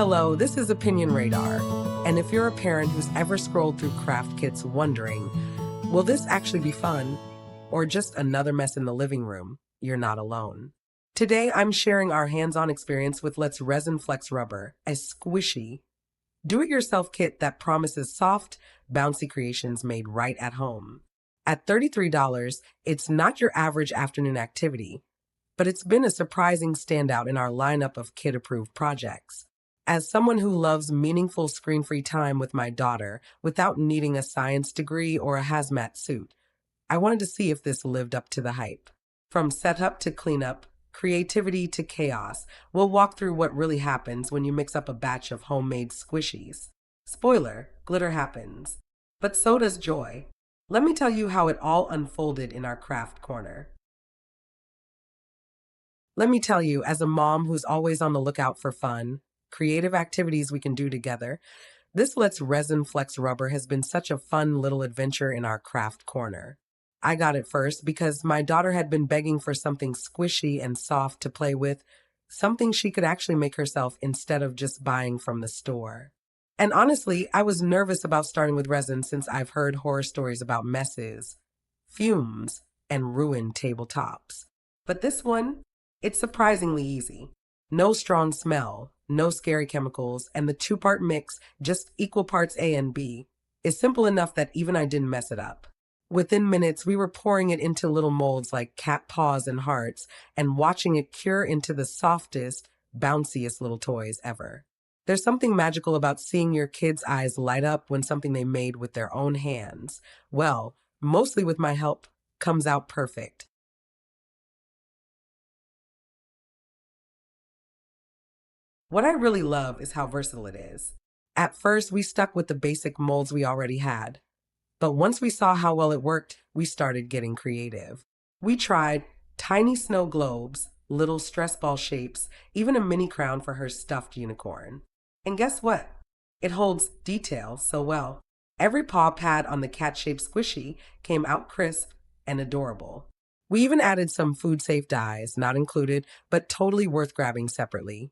Hello, this is Opinion Radar. And if you're a parent who's ever scrolled through craft kits wondering, will this actually be fun? Or just another mess in the living room? You're not alone. Today, I'm sharing our hands-on experience with Let's RESIN Flex Rubber, a squishy, do-it-yourself kit that promises soft, bouncy creations made right at home. At $33, it's not your average afternoon activity, but it's been a surprising standout in our lineup of kid-approved projects. As someone who loves meaningful screen-free time with my daughter without needing a science degree or a hazmat suit, I wanted to see if this lived up to the hype. From setup to cleanup, creativity to chaos, we'll walk through what really happens when you mix up a batch of homemade squishies. Spoiler, glitter happens. But so does joy. Let me tell you how it all unfolded in our craft corner. Let me tell you, as a mom who's always on the lookout for fun, creative activities we can do together, this Let's RESIN Flex Rubber has been such a fun little adventure in our craft corner. I got it first because my daughter had been begging for something squishy and soft to play with, something she could actually make herself instead of just buying from the store. And honestly, I was nervous about starting with resin since I've heard horror stories about messes, fumes, and ruined tabletops. But this one, it's surprisingly easy. No strong smell, no scary chemicals, and the two-part mix, just equal parts A and B, is simple enough that even I didn't mess it up. Within minutes, we were pouring it into little molds like cat paws and hearts and watching it cure into the softest, bounciest little toys ever. There's something magical about seeing your kids' eyes light up when something they made with their own hands, well, mostly with my help, comes out perfect. What I really love is how versatile it is. At first, we stuck with the basic molds we already had. But once we saw how well it worked, we started getting creative. We tried tiny snow globes, little stress ball shapes, even a mini crown for her stuffed unicorn. And guess what? It holds detail so well. Every paw pad on the cat-shaped squishy came out crisp and adorable. We even added some food-safe dyes, not included, but totally worth grabbing separately,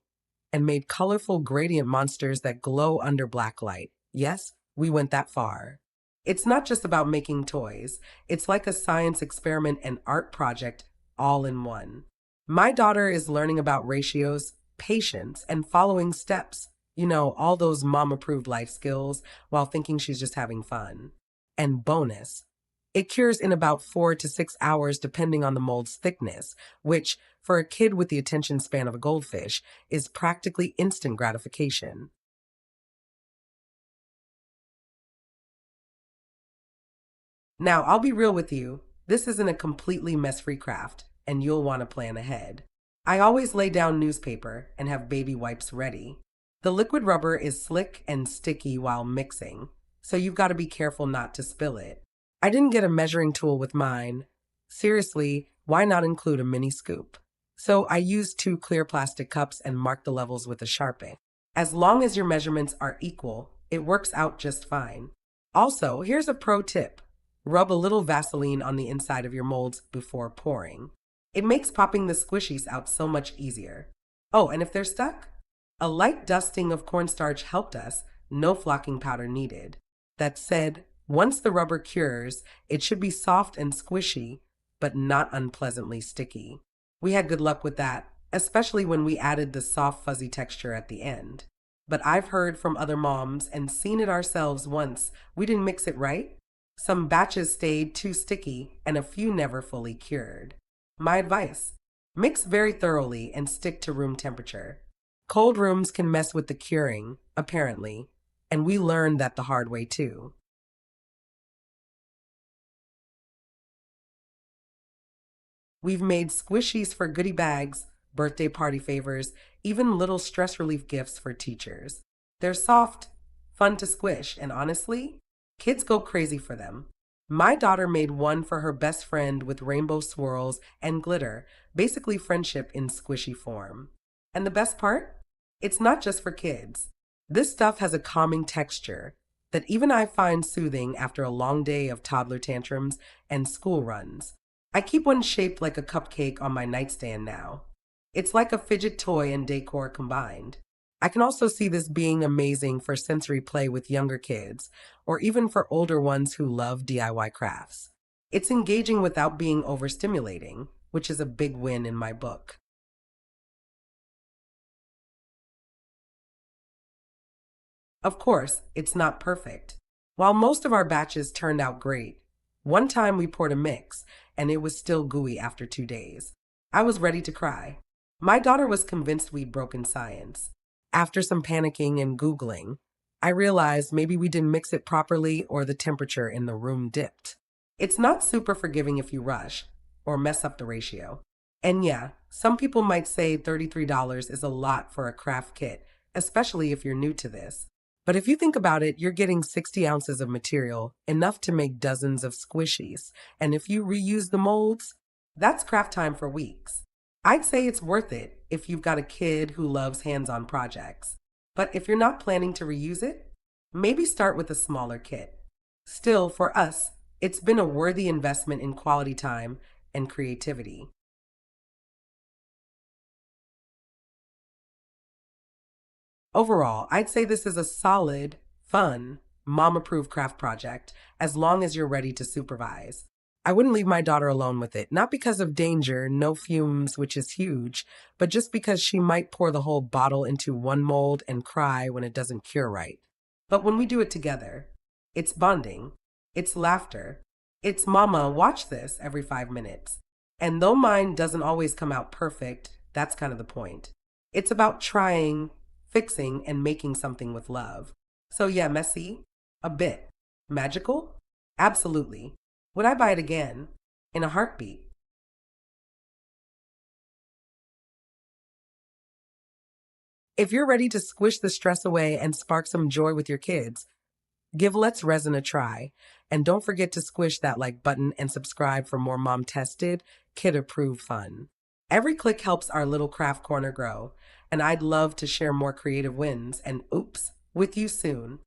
and made colorful gradient monsters that glow under black light. Yes, we went that far. It's not just about making toys. It's like a science experiment and art project all in one. My daughter is learning about ratios, patience, and following steps. You know, all those mom-approved life skills while thinking she's just having fun. And bonus, it cures in about 4 to 6 hours depending on the mold's thickness, which, for a kid with the attention span of a goldfish, is practically instant gratification. Now, I'll be real with you, this isn't a completely mess-free craft, and you'll want to plan ahead. I always lay down newspaper and have baby wipes ready. The liquid rubber is slick and sticky while mixing, so you've got to be careful not to spill it. I didn't get a measuring tool with mine. Seriously, why not include a mini scoop? So I used 2 clear plastic cups and marked the levels with a Sharpie. As long as your measurements are equal, it works out just fine. Also, here's a pro tip. Rub a little Vaseline on the inside of your molds before pouring. It makes popping the squishies out so much easier. Oh, and if they're stuck? A light dusting of cornstarch helped us, no flocking powder needed. That said, once the rubber cures, it should be soft and squishy, but not unpleasantly sticky. We had good luck with that, especially when we added the soft fuzzy texture at the end. But I've heard from other moms and seen it ourselves once. We didn't mix it right. Some batches stayed too sticky and a few never fully cured. My advice, mix very thoroughly and stick to room temperature. Cold rooms can mess with the curing, apparently, and we learned that the hard way too. We've made squishies for goodie bags, birthday party favors, even little stress relief gifts for teachers. They're soft, fun to squish, and honestly, kids go crazy for them. My daughter made one for her best friend with rainbow swirls and glitter, basically friendship in squishy form. And the best part? It's not just for kids. This stuff has a calming texture that even I find soothing after a long day of toddler tantrums and school runs. I keep one shaped like a cupcake on my nightstand now. It's like a fidget toy and decor combined. I can also see this being amazing for sensory play with younger kids, or even for older ones who love DIY crafts. It's engaging without being overstimulating, which is a big win in my book. Of course, it's not perfect. While most of our batches turned out great, one time we poured a mix and it was still gooey after 2 days. I was ready to cry. My daughter was convinced we'd broken science. After some panicking and Googling, I realized maybe we didn't mix it properly or the temperature in the room dipped. It's not super forgiving if you rush or mess up the ratio. And yeah, some people might say $33 is a lot for a craft kit, especially if you're new to this. But if you think about it, you're getting 60 ounces of material, enough to make dozens of squishies. And if you reuse the molds, that's craft time for weeks. I'd say it's worth it if you've got a kid who loves hands on projects. But if you're not planning to reuse it, maybe start with a smaller kit. Still, for us, it's been a worthy investment in quality time and creativity. Overall, I'd say this is a solid, fun, mom approved craft project as long as you're ready to supervise. I wouldn't leave my daughter alone with it, not because of danger, no fumes, which is huge, but just because she might pour the whole bottle into one mold and cry when it doesn't cure right. But when we do it together, it's bonding, it's laughter, it's mama, watch this every 5 minutes. And though mine doesn't always come out perfect, that's kind of the point. It's about trying, fixing, and making something with love. So, yeah, messy? A bit. Magical? Absolutely. Would I buy it again? In a heartbeat. If you're ready to squish the stress away and spark some joy with your kids, give Let's Resin a try. And don't forget to squish that like button and subscribe for more mom tested, kid approved fun. Every click helps our little craft corner grow, and I'd love to share more creative wins and oops with you soon.